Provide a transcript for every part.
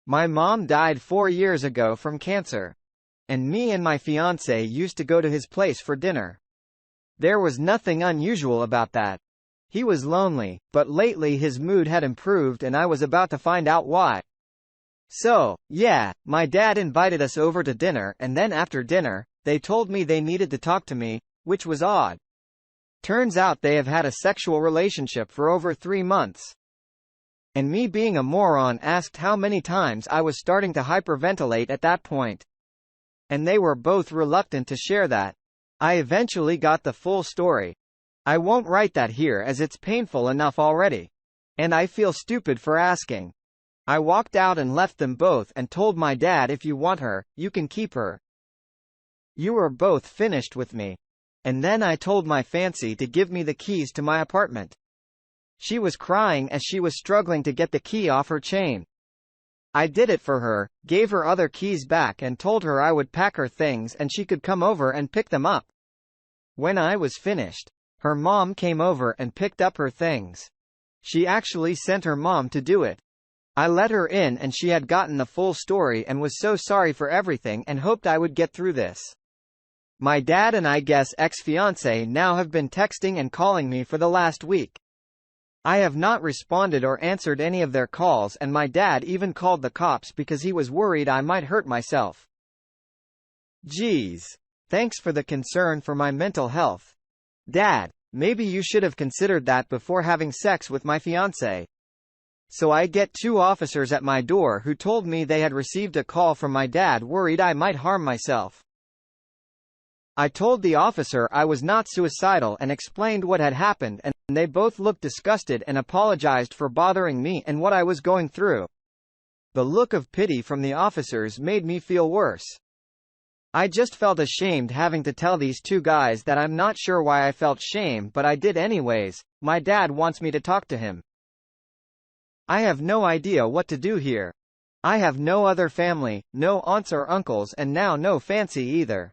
My mom died 4 years ago from cancer. And me and my fiancé used to go to his place for dinner. There was nothing unusual about that. He was lonely, but lately his mood had improved and I was about to find out why. So, yeah, my dad invited us over to dinner and then after dinner, they told me they needed to talk to me, which was odd. Turns out they have had a sexual relationship for over 3 months. And me being a moron asked how many times I was starting to hyperventilate at that point. And they were both reluctant to share that. I eventually got the full story. I won't write that here as it's painful enough already. And I feel stupid for asking. I walked out and left them both and told my dad, if you want her, you can keep her. You are both finished with me. And then I told my fancy to give me the keys to my apartment. She was crying as she was struggling to get the key off her chain. I did it for her, gave her other keys back and told her I would pack her things and she could come over and pick them up. When I was finished, her mom came over and picked up her things. She actually sent her mom to do it. I let her in and she had gotten the full story and was so sorry for everything and hoped I would get through this. My dad and I guess ex-fiancé now have been texting and calling me for the last week. I have not responded or answered any of their calls and my dad even called the cops because he was worried I might hurt myself. Geez. Thanks for the concern for my mental health. Dad, maybe you should have considered that before having sex with my fiancé. So I get 2 officers at my door who told me they had received a call from my dad worried I might harm myself. I told the officer I was not suicidal and explained what had happened and they both looked disgusted and apologized for bothering me and what I was going through. The look of pity from the officers made me feel worse. I just felt ashamed having to tell these 2 guys that. I'm not sure why I felt shame, but I did anyways. My dad wants me to talk to him. I have no idea what to do here. I have no other family, no aunts or uncles and now no fancy either.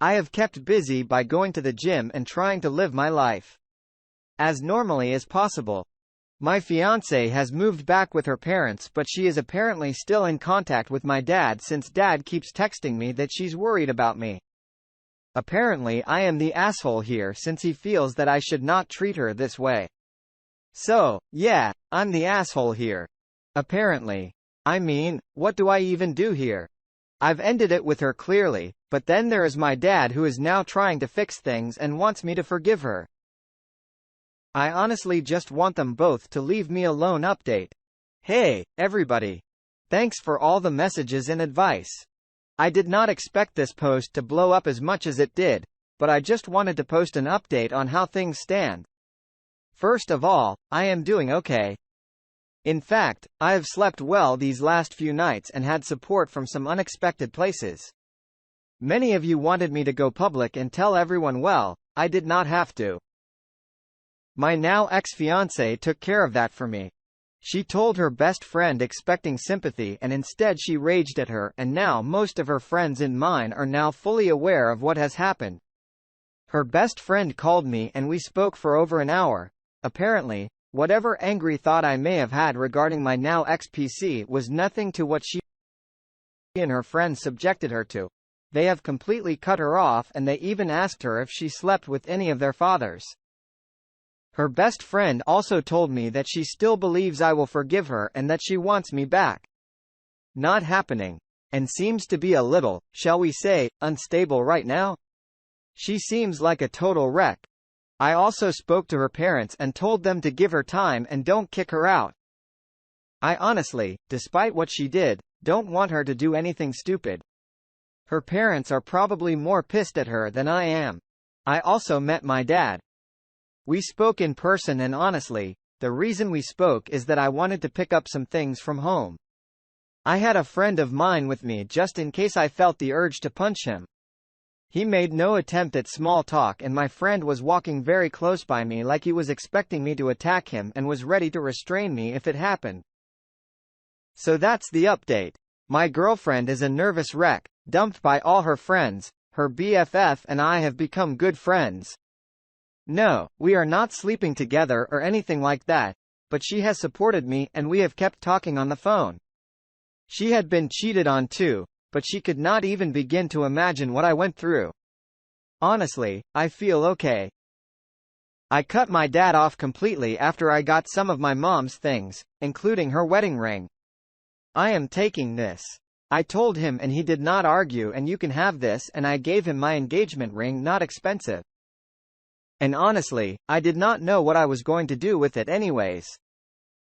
I have kept busy by going to the gym and trying to live my life as normally as possible. My fiancée has moved back with her parents but she is apparently still in contact with my dad since dad keeps texting me that she's worried about me. Apparently I am the asshole here since he feels that I should not treat her this way. So, yeah, I'm the asshole here. Apparently. I mean, what do I even do here? I've ended it with her clearly, but then there is my dad who is now trying to fix things and wants me to forgive her. I honestly just want them both to leave me alone. Update. Hey, everybody. Thanks for all the messages and advice. I did not expect this post to blow up as much as it did, but I just wanted to post an update on how things stand. First of all, I am doing okay. In fact, I have slept well these last few nights and had support from some unexpected places. Many of you wanted me to go public and tell everyone. Well, I did not have to. My now ex-fiancée took care of that for me. She told her best friend expecting sympathy and instead she raged at her and now most of her friends and mine are now fully aware of what has happened. Her best friend called me and we spoke for over an hour. Apparently, whatever angry thought I may have had regarding my now ex-PC was nothing to what she and her friends subjected her to. They have completely cut her off and they even asked her if she slept with any of their fathers. Her best friend also told me that she still believes I will forgive her and that she wants me back. Not happening. And seems to be a little, shall we say, unstable right now. She seems like a total wreck. I also spoke to her parents and told them to give her time and don't kick her out. I honestly, despite what she did, don't want her to do anything stupid. Her parents are probably more pissed at her than I am. I also met my dad. We spoke in person and honestly, the reason we spoke is that I wanted to pick up some things from home. I had a friend of mine with me just in case I felt the urge to punch him. He made no attempt at small talk and my friend was walking very close by me like he was expecting me to attack him and was ready to restrain me if it happened. So that's the update. My girlfriend is a nervous wreck, dumped by all her friends. Her BFF and I have become good friends. No, we are not sleeping together or anything like that, but she has supported me and we have kept talking on the phone. She had been cheated on too, but she could not even begin to imagine what I went through. Honestly, I feel okay. I cut my dad off completely after I got some of my mom's things, including her wedding ring. I am taking this. I told him and he did not argue, and you can have this, and I gave him my engagement ring, not expensive. And honestly, I did not know what I was going to do with it anyways.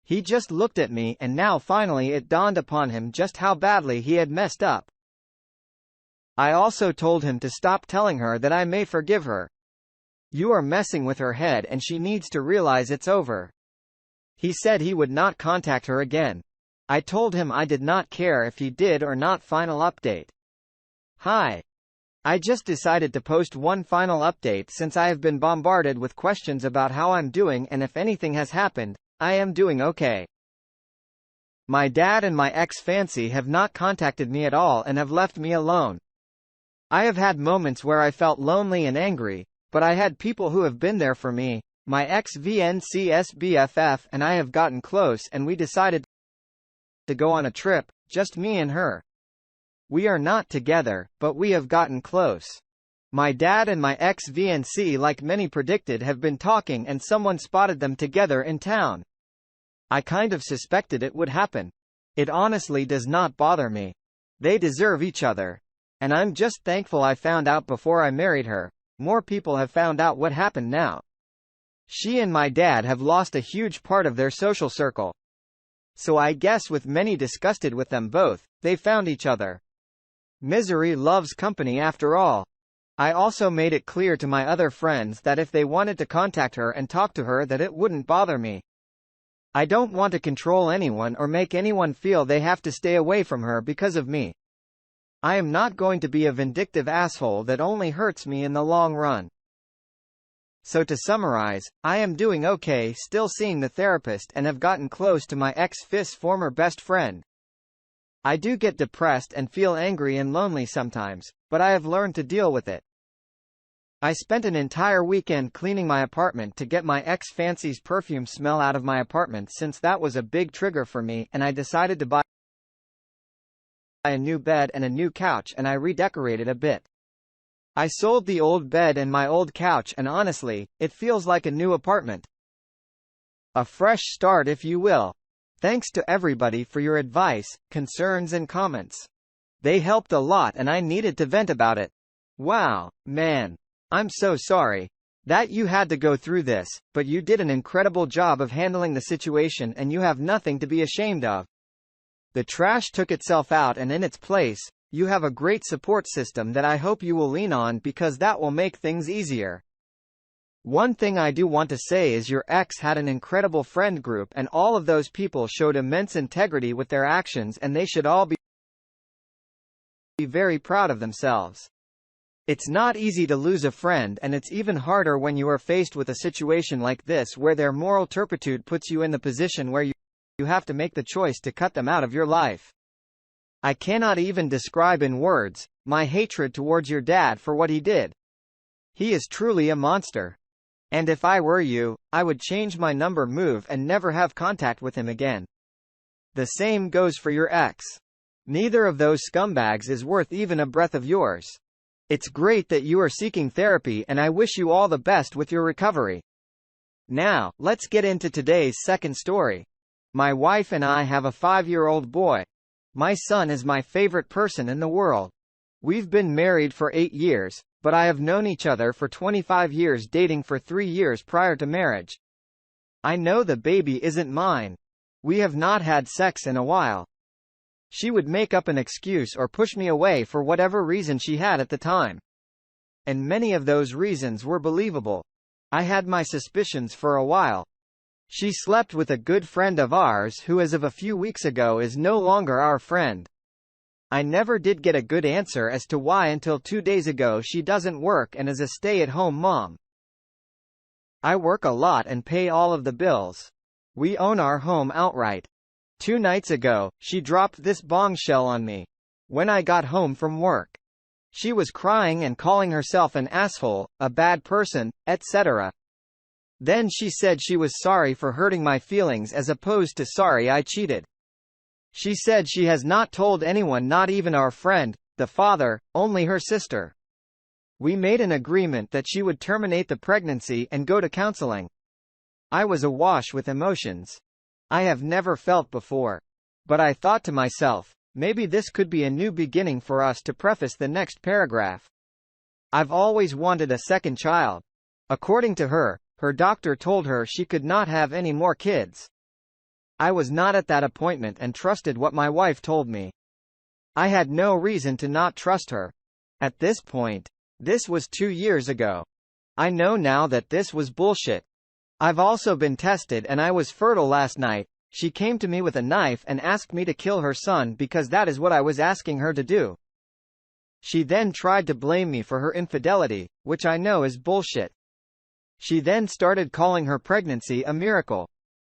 He just looked at me, and now finally it dawned upon him just how badly he had messed up. I also told him to stop telling her that I may forgive her. You are messing with her head and she needs to realize it's over. He said he would not contact her again. I told him I did not care if he did or not. Final update. Hi. I just decided to post one final update since I have been bombarded with questions about how I'm doing and if anything has happened. I am doing okay. My dad and my ex-fiancée have not contacted me at all and have left me alone. I have had moments where I felt lonely and angry, but I had people who have been there for me, my ex-fiancé's BFF, and I have gotten close, and we decided to go on a trip, just me and her. We are not together, but we have gotten close. My dad and my ex-fiancée, like many predicted, have been talking and someone spotted them together in town. I kind of suspected it would happen. It honestly does not bother me. They deserve each other. And I'm just thankful I found out before I married her. More people have found out what happened now. She and my dad have lost a huge part of their social circle. So I guess with many disgusted with them both, they found each other. Misery loves company after all. I also made it clear to my other friends that if they wanted to contact her and talk to her, that it wouldn't bother me. I don't want to control anyone or make anyone feel they have to stay away from her because of me. I am not going to be a vindictive asshole that only hurts me in the long run. So to summarize, I am doing okay, still seeing the therapist, and have gotten close to my ex-fis former best friend. I do get depressed and feel angry and lonely sometimes, but I have learned to deal with it. I spent an entire weekend cleaning my apartment to get my ex-fancy's perfume smell out of my apartment, since that was a big trigger for me, and I decided to buy a new bed and a new couch, and I redecorated a bit. I sold the old bed and my old couch, and honestly, it feels like a new apartment. A fresh start, if you will. Thanks to everybody for your advice, concerns and comments. They helped a lot and I needed to vent about it. Wow, man. I'm so sorry that you had to go through this, but you did an incredible job of handling the situation and you have nothing to be ashamed of. The trash took itself out, and in its place, you have a great support system that I hope you will lean on, because that will make things easier. One thing I do want to say is your ex had an incredible friend group, and all of those people showed immense integrity with their actions, and they should all be very proud of themselves. It's not easy to lose a friend, and it's even harder when you are faced with a situation like this where their moral turpitude puts you in the position where you have to make the choice to cut them out of your life. I cannot even describe in words my hatred towards your dad for what he did. He is truly a monster. And if I were you, I would change my number, move, and never have contact with him again. The same goes for your ex. Neither of those scumbags is worth even a breath of yours. It's great that you are seeking therapy, and I wish you all the best with your recovery. Now, let's get into today's second story. My wife and I have a 5-year-old boy. My son is my favorite person in the world. We've been married for 8 years, but I have known each other for 25 years, dating for 3 years prior to marriage. I know the baby isn't mine. We have not had sex in a while. She would make up an excuse or push me away for whatever reason she had at the time. And many of those reasons were believable. I had my suspicions for a while. She slept with a good friend of ours who, as of a few weeks ago, is no longer our friend. I never did get a good answer as to why until 2 days ago. She doesn't work and is a stay-at-home mom. I work a lot and pay all of the bills. We own our home outright. 2 nights ago, she dropped this bombshell on me. When I got home from work, she was crying and calling herself an asshole, a bad person, etc. Then she said she was sorry for hurting my feelings as opposed to sorry I cheated. She said she has not told anyone, not even our friend, the father, only her sister. We made an agreement that she would terminate the pregnancy and go to counseling. I was awash with emotions I have never felt before. But I thought to myself, maybe this could be a new beginning for us to preface the next paragraph. I've always wanted a second child. According to her, her doctor told her she could not have any more kids. I was not at that appointment and trusted what my wife told me. I had no reason to not trust her. At this point, this was 2 years ago. I know now that this was bullshit. I've also been tested and I was fertile last night. She came to me with a knife and asked me to kill her son because that is what I was asking her to do. She then tried to blame me for her infidelity, which I know is bullshit. She then started calling her pregnancy a miracle.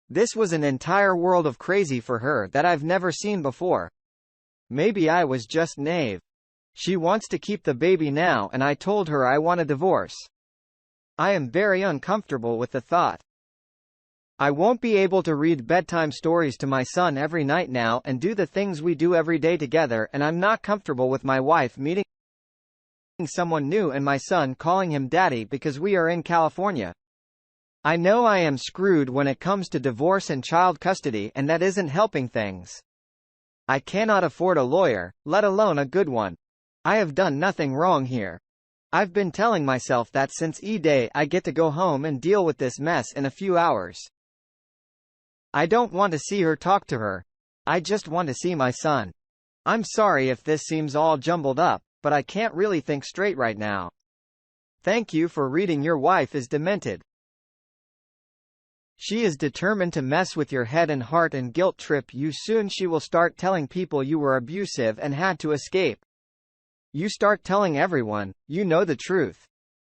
This was an entire world of crazy for her that I've never seen before. Maybe I was just naive. She wants to keep the baby now and I told her I want a divorce. I am very uncomfortable with the thought. I won't be able to read bedtime stories to my son every night now and do the things we do every day together, and I'm not comfortable with my wife meeting someone new and my son calling him daddy because we are in California. I know I am screwed when it comes to divorce and child custody, and that isn't helping things. I cannot afford a lawyer, let alone a good one. I have done nothing wrong here. I've been telling myself that since E-Day I get to go home and deal with this mess in a few hours. I don't want to see her, talk to her. I just want to see my son. I'm sorry if this seems all jumbled up, but I can't really think straight right now. Thank you for reading. Your wife is demented. She is determined to mess with your head and heart and guilt trip you. Soon she will start telling people you were abusive and had to escape. You start telling everyone, you know the truth.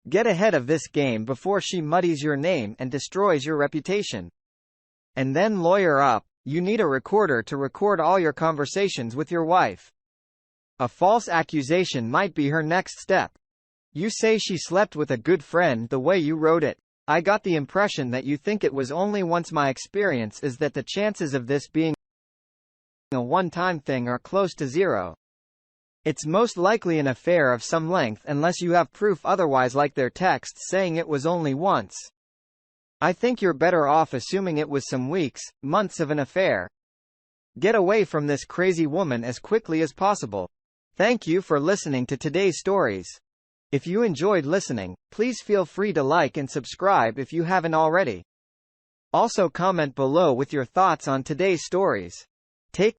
Get ahead of this game before she muddies your name and destroys your reputation. And then lawyer up. You need a recorder to record all your conversations with your wife. A false accusation might be her next step. You say she slept with a good friend the way you wrote it. I got the impression that you think it was only once. My experience is that the chances of this being a one-time thing are close to zero. It's most likely an affair of some length unless you have proof otherwise, like their texts saying it was only once. I think you're better off assuming it was some weeks, months of an affair. Get away from this crazy woman as quickly as possible. Thank you for listening to today's stories. If you enjoyed listening, please feel free to like and subscribe if you haven't already. Also comment below with your thoughts on today's stories. Take